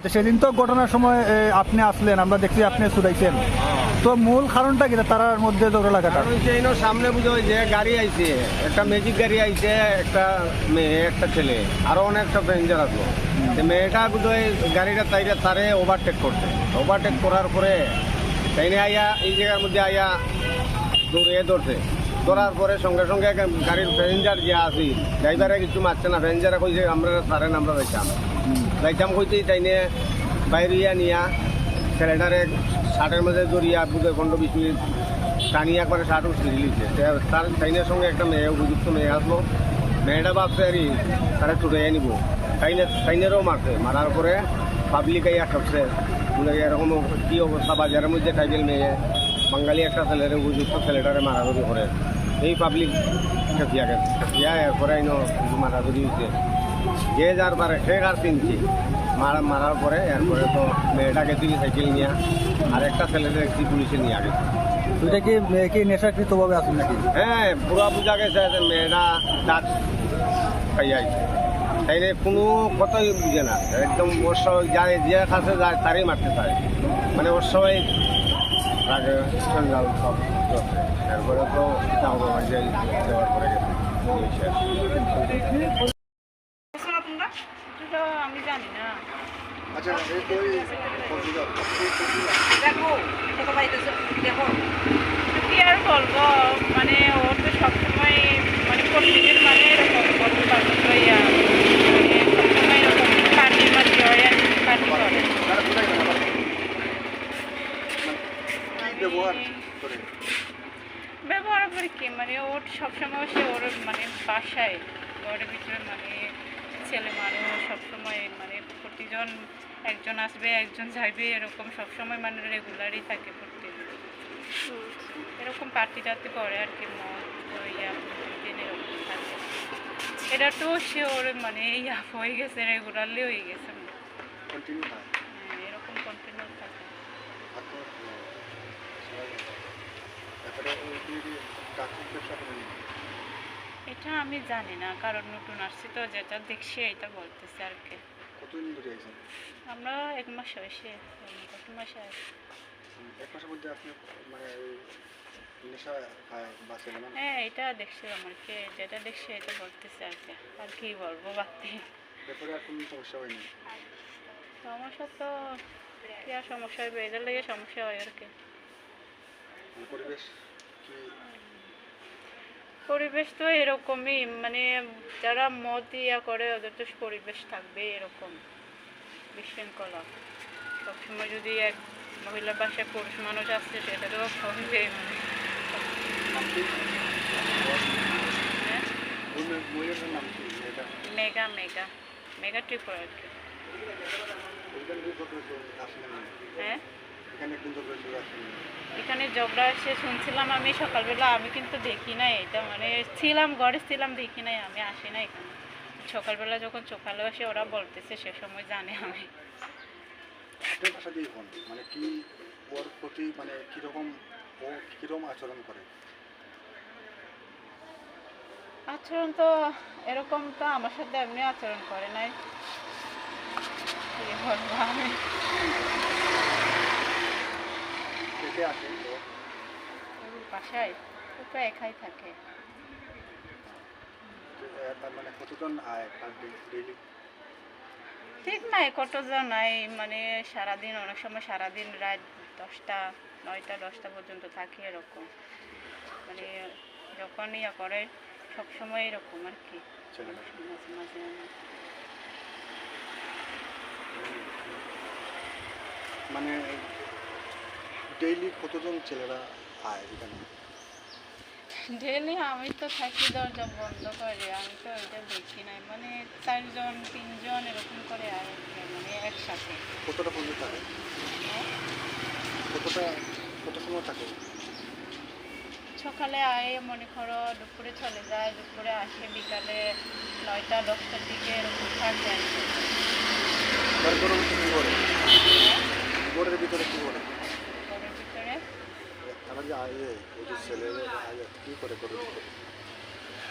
আচ্ছা, সেদিন তো ঘটনার সময় আপনি আসলেন, আমরা দেখছি আপনি ছুটাইছেন, তো মূল কারণটা কি তারার মধ্যে ঝগড়া লাগাটা? সামনে বুঝো যে গাড়ি আইছে, একটা ম্যাজিক গাড়ি আইছে, একটা মেয়ে একটা ছেলে আরো অনেকটা প্যাসেঞ্জার আসলো। মেয়েটা বুঝো গাড়িটা তারে ওভারটেক করছে, ওভারটেক করার পরে তাইনে আইয়া এই জায়গার মধ্যে আইয়া ধরছে। ধরার পরে সঙ্গে সঙ্গে গাড়ির প্যাসেঞ্জার যে আসি, ড্রাইভারে কিছু মারছে না, প্যাসেঞ্জারে কইছে আমরা সারেন, আমরা যাইতাম কইতেই তাইনে বাইরে নিয়া ছেলেটারে ষাটের মধ্যে জড়িয়া বুঝে 15-20 মিনিট টানিয়ে একবারে ষাট উঠে দিয়েছে। তার তাইনের সঙ্গে একটা মেয়ে, উপযুক্ত মেয়ে আসলো, মেয়েটা ভাবছে আর তারা ছুটে নিব, তাইনেরও মারছে। মারার পরে পাবলিক আইয়া ঠকছে, এরকম কী অবস্থা বাজারের মধ্যে টাইপের মেয়ে বাঙালি একটা ছেলের উপযুক্ত ছেলেটারে মারাধরি করে, এই পাবলিক খেপিয়া গেছে। খেপিয়া এরপরে মারাধরি হয়েছে, যে যার পারে সে আর চিনছে। মারার পরে এরপরে তো মেয়েটাকে তিনি সাইকেল নিয়ে আর একটা ছেলেদের একটি পুলিশে নিয়ে গেছে। দুইটা কি মেয়ে কি নেশাকৃতভাবে আসেন নাকি? হ্যাঁ, পুরা বোঝা গেছে যে মেয়েটা দাঁত খাইয়াছে, তাই কোনো কথাই বুঝে না, একদম ওর সবাই যায় যে কাছে যায় তারই মারতে পারে, মানে ওর সবাই রাগে সঞ্জাল সব। এরপরে তো দেওয়ার পরে গেছে। আমি জানি না। আচ্ছা, দেখো দেখো কি আর বলবো, মানে ওর তো সবসময় মানে প্রত্যেকের মানে এরকম বলতে পারবো তো ইয়া, মানে সবসময় এরকম পার্টি মার্টি হয় আর পার্টি করে ব্যবহার করে কি, মানে ওর সবসময় সে ওর মানে বাসায় ঘরের ভিতরে মানে ছেলে মানুষ সবসময় মানে প্রতিজন একজন আসবে একজন যাইবে, এরকম সবসময় মানে রেগুলারই থাকে প্রতিদিন এরকম পার্টি টার্টি করে আর কি, মদ ইয়া প্রতিদিন এরকম থাকে। এটা তো সে ওর মানে ইয়া হয়ে গেছে, রেগুলারলি হয়ে গেছে, এরকম কন্টিনিউ থাকে। এটা আমি জানি না, কারণ নতুন আসছি তো, যেটা দেখছি এটা বলতেছে আর কি। আমরা 1 মাস হয়েছে, কত মাস আছে? 1 মাসের মধ্যে আপনি মানে নেশা হ্যাঁ, এটা দেখছিলাম আর কি, যেটা দেখছি এটা বলতেছে আর কি, আর কি বলবো বাকি। ব্যাপারে আর কোনো সমস্যা হয়নি? সমস্যা তো কি আর সমস্যা হবে, এদের লেগে সমস্যা হয় আর কি। পরিবেশ কি? পরিবেশ তো এরকমই, মানে যারা মদ ইয়া করে ওদের তো পরিবেশ থাকবে এরকম বিশৃঙ্খলা। সবসময় যদি এক মহিলার বাসায় পুরুষ মানুষ আসছে সেটা তো হবে মানে। মেগা মেগা মেগা ট্রিপল আর কি। হ্যাঁ, এখানে ঝগড়া এসে শুনছিলাম আমি সকালবেলা, আমি কিন্তু দেখি নাই এটা, মানে ছিলাম ঘরে ছিলাম, দেখি নাই, আমি আসি না এখানে। সকালবেলা যখন সকালে আসে ওরা বলতেছে, সে সময় জানে আমি। মানে কি ওর প্রতি মানে কিরকম ও কিরকম আচরণ করে? আচরণ তো এরকম তো আমার সাথে এমনি আচরণ করে নাই, কি বলবো আমি। বাসায় ও তো একাই থাকে। মানে কতজন আয় ডেইলি? ঠিক নাই কতজন নাই, মানে সারাদিন, অনেক সময় সারাদিন রাত 10টা 9টা 10টা পর্যন্ত থাকি এরকম, মানে যখন ইয়া করে সবসময় এরকম আর কি। মাঝে মাঝে মানে ডেইলি কতজন ছেলেরা আয় এখানে? ডেলি আমি তো থাকি দরজা বন্ধ করে, আমি তো ওইটা দেখি নাই, মানে 4 জন 3 জন এরকম করে আর মানে একসাথে। কতটা পর্যন্ত থাকে? কত সময় থাকে? সকালে আয় মনে করো, দুপুরে চলে যায়, দুপুরে আসে বিকালে 9টা 10টার দিকে এরকম থাকে। ঘরের ভিতরে কি করে? ঘরের ভিতরে তারা যে আয় ওই যে ছেলেরা আয় কি করে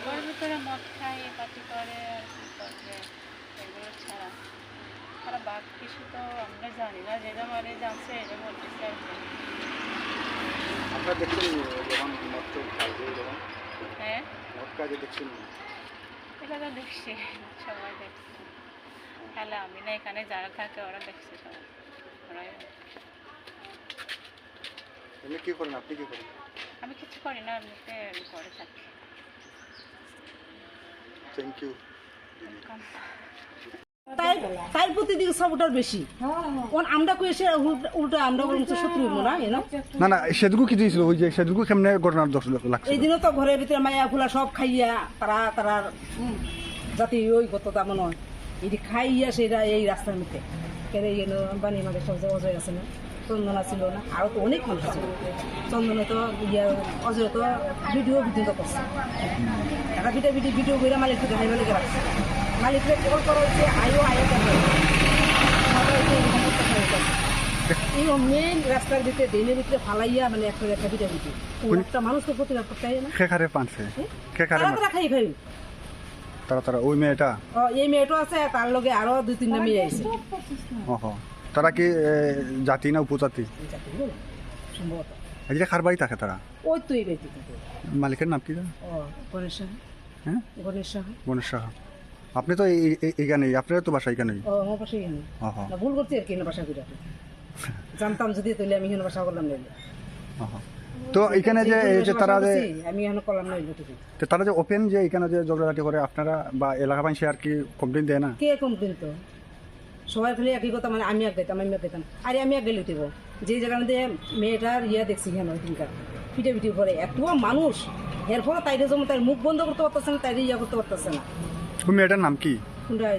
ঘরের ভিতরে মদ খায়, পার্টি করে আর কি করবে, এগুলো ছাড়া তারা বাদ কিছু তো আমরা জানি না, যেটা মানে জানছে এটা বলতেছে আর কি। আপনারা দেখছেন যখন মদ খাইছে যখন হ্যাঁ, মদ কাজে দেখছেন এটা তো দেখছি, সবাই দেখছে। তাহলে আমি না, এখানে যারা থাকে ওরা দেখছে সবাই, ওরাই। এমনি কি করেন, আপনি কি করেন? আমি কিছু করি না, এমনিতে করে থাকি। Thank you. Welcome. তাই তাই প্রতিদিন সাপোর্টার বেশি আমরা কই এসে উল্টা আমরা বলছি শত্রু হইব না এনো না না সেদিকও কি দিয়েছিল ওই যে সেদিকও কেমনে ঘটনার দোষ লাগছে? এই দিনও তো ঘরের ভিতরে মায়া ফুলা সব খাইয়া তারার জাতি ওই গতটা মনে হয় এটি খাইয়া সেটা এই রাস্তার মধ্যে কেড়ে এনো বানি আমাদের সব অজয় আছে না, চন্দনা ছিল না, আরও তো অনেক মানুষ ছিল। চন্দনে তো অজয় তো ভিডিও করছে, একটা ভিডিও করে মালিককে দেখাই মালিকে রাখছে, মালিককে কল করা হচ্ছে আয়ো কেন এই মেন রাস্তার ভিতরে ড্রেনের ভিতরে ফালাইয়া মানে একটা ভিডিও একটা মানুষকে প্রতিবাদ করতে হয় না, খেখারে পানছে খেখারে তারা খাই খাই তারা ওই মেয়েটা এই মেয়েটা আছে, তার লগে আরো 2-3টা মেয়ে আছে। তারা কি জাতি না উপজাতি? সম্ভবত আজকে কার বাড়ি থাকে তারা? ওই তো এই ব্যক্তি থাকে। মালিকের নাম কি? গণেশ সাহা। হ্যাঁ, গণেশ সাহা। গণেশ সাহা। আপনি তো এইখানেই, আপনার তো বাসা এইখানেই। আমার পাশে এখানে না, ভুল করছি আর কি, না বাসা করে জানতাম যদি তাহলে আমি এখানে বাসা করলাম না। তো এখানে যে এই যে তারা যে আমি এখানে করলাম না, তো তারা যে ওপেন যে এখানে যে ঝগড়াঝাটি করে আপনারা বা এলাকা পাইছে আর কি কমপ্লেন দেয় না? কে কমপ্লেন তো সবাই খালি একই কথা, মানে আমি এক গাইতাম আরে আমি এক গেলে উঠিব যে জায়গাতে মেয়েটার দেখছি এখানে ওইখানকার পিঠে করে এত মানুষ, এর ফলে তাইরে যেমন তার মুখ বন্ধ করতে পারতেছে না, তাইরে করতে পারতেছে না। ওই মেয়েটার নাম কি?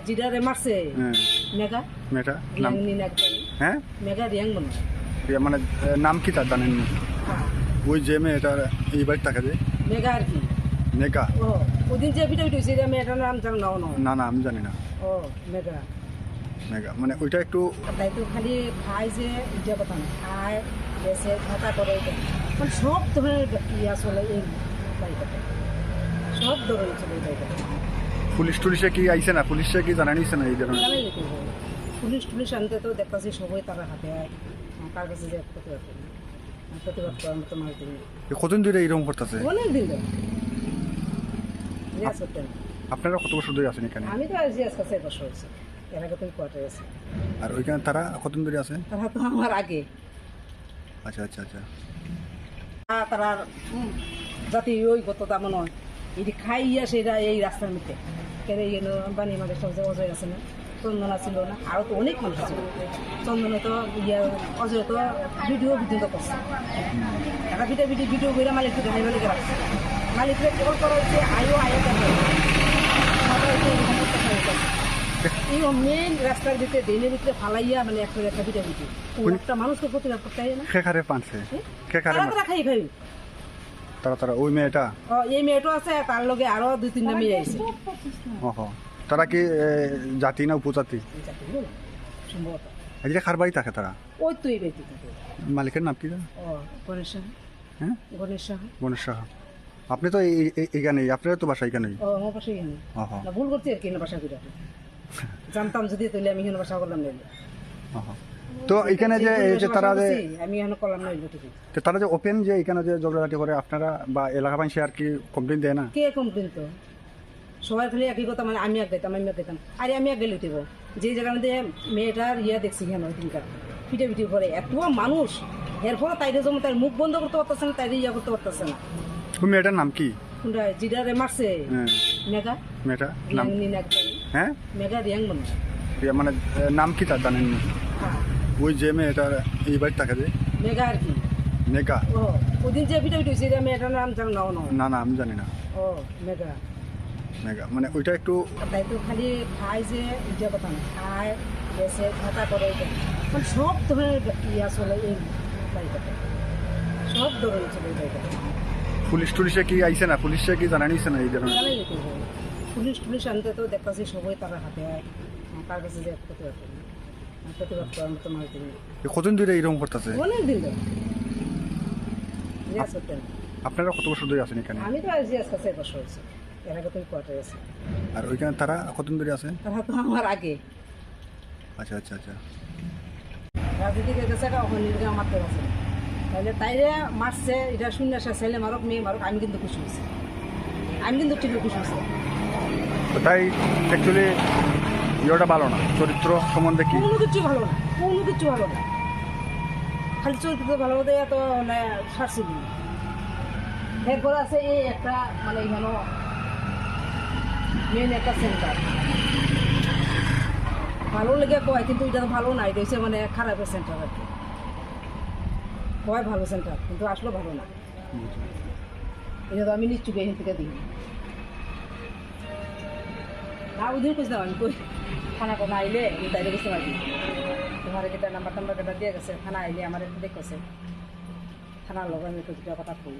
জিরারে মারছে মেঘা মেয়েটা নাম হ্যাঁ মেঘা রিয়াং মনে মানে নাম কি তার জানেন? ওই যে মেয়েটার এই বাড়ি থাকে যে মেঘা আর কি মেঘা। ওদিন যে পিঠে হয়েছে মেয়েটার নাম জানো না না আমি জানি না। মেঘা মেঘা মানে ওইটা একটু তাই তো খালি খাই যে ইটা কথা না, খায় বেসে খাতা করে মানে সব ধরনের চলে এই বাড়িটাতে, সব ধরনের চলে এই বাড়িটাতে। পুলিশে কি আইছে না? পুলিশে কি জানাই নিছে না এই ধরনের? জানাই যেতে হবে পুলিশ আনতে তো দেখতেছি সবাই তারা হাতে তার কাছে যে প্রতিবাদ করি প্রতিবাদ করার মতো মাছ দিন কতদিন ধরে এইরকম করতেছে? অনেক দিন ধরে রিয়াজ করতেন। আপনারা কত বছর ধরে আছেন এখানে? আমি তো রিয়াজ কাছে 1 বছর হয়েছে, এর আগে তো কোয়ার্টারে আছে। আর ওইখানে তারা কতদিন ধরে আছে? তারা তো আমার আগে। আচ্ছা আচ্ছা আচ্ছা। তারার জাতি ওই গতটা মনে হয় এটি খাইয়া সেটা এই রাস্তার মধ্যে কেড়ে এনো বানি আমাদের সব অজয় আছে না, চন্দনা ছিল না, আরও তো অনেক মানুষ ছিল। চন্দনে তো অজয় তো ভিডিও করছে, একটা ভিডিও করে মালিককে দেখাই মালিকে রাখছে, মালিককে কল করা হচ্ছে আয়ো কেন এই মেন রাস্তার ভিতরে ড্রেনের ভিতরে ফালাইয়া মানে একটা ভিডিও একটা মানুষকে প্রতিবাদ করতে হয় না। খেখারে পানছে তারা খাই খাই তারা ওই মেয়েটা এই মেয়েটা আছে, তার লগে আরো 2-3টা মেয়ে আছে। তারা কি জাতি না উপজাতি? সম্ভবত আজকে কার বাড়ি থাকে তারা? ওই তো এই ব্যক্তি থাকে। মালিকের নাম কি? গণেশ সাহা। হ্যাঁ, গণেশ সাহা। গণেশ সাহা। আপনি তো এইখানেই, আপনার তো বাসা এইখানেই। আমার পাশে এখানে না, ভুল করছি আর কি, না বাসা করে জানতাম যদি তাহলে আমি এখানে বাসা করলাম না। তো এখানে যে এই যে তারা যে আমি এখানে করলাম না, তো তারা যে ওপেন যে এখানে যে ঝগড়াঝাটি করে আপনারা বা এলাকা পাইছে আর কি কমপ্লেন দেয় না? কে কমপ্লেন তো সবাই খালি একই কথা, মানে আমি এক গাইতাম আরে আমি এক গেলে উঠিব যে জায়গাতে মেয়েটার দেখছি এখানে ওইখানকার পিঠে করে এত মানুষ, এর ফলে তাইরে যেমন তার মুখ বন্ধ করতে পারতেছে না, তাইরে করতে পারতেছে না। ওই মেয়েটার নাম কি? জিরারে মারছে মেঘা মেয়েটা নাম হ্যাঁ মেঘা রিয়াং মনে মানে নাম কি তার জানেন? ওই যে মেয়েটার এই বাড়ি থাকে যে মেঘা আর কি মেঘা। ওদিন যে পিঠে হয়েছে মেয়েটার নাম জানো না না আমি জানি না। মেঘা মেঘা মানে ওইটা একটু তাই তো খালি খাই যে ইটা কথা না, খায় বেসে খাতা করে মানে সব ধরনের চলে এই বাড়িটাতে, সব ধরনের চলে এই বাড়িটাতে। পুলিশে কি আইছে না? পুলিশে কি জানাই নিছে না এই ধরনের? জানাই যেতে হবে পুলিশ আনতে তো দেখতেছি সবাই তারা হাতে তার কাছে যে প্রতিবাদ করার মতো মাছ দিন কতদিন ধরে এইরকম করতেছে? অনেক দিন ধরে রিয়াজ করতেন। আপনারা কত বছর ধরে আছেন এখানে? আমি তো রিয়াজ কাছে 1 বছর হয়েছে, এর আগে তো কোয়ার্টারে আছে। আর ওইখানে তারা কতদিন ধরে আছে? তারা তো আমার আগে। আচ্ছা আচ্ছা আচ্ছা। রাজনীতি গেছে এটা অহনির্গে মারতে পারছে তাহলে তাইরে মারছে এটা শূন্য সে ছেলে মারক মেয়ে মারক আমি কিন্তু খুশি হয়েছি, আমি কিন্তু ঠিকই খুশি হয়েছি। তো তাই অ্যাকচুয়ালি ইয়েটা ভালো না, চরিত্র সম্বন্ধে কি? কোনো কিছু ভালো না, কোনো কিছু ভালো না, খালি চরিত্র ভালো হতে এত মানে সারছি দিন। এরপর আছে এই একটা মানে এখানে মেন একটা সেন্টার ভালো লেগে কয়, কিন্তু এটা তো ভালো না, এটা হচ্ছে মানে খারাপের সেন্টার আর কি। কয় ভালো সেন্টার কিন্তু আসলে ভালো না, এটা তো আমি নিশ্চুক এখান থেকে দিই না। ওদিন খুঁজলাম আমি কই খানা কোনো আইলে তাইলে বুঝতে পারবি তোমার যেটা নাম্বার টাম্বার কেটা দিয়ে গেছে, খানা আইলে আমার একটু দেখেছে, খানার লোক আমি একটু কথা কই।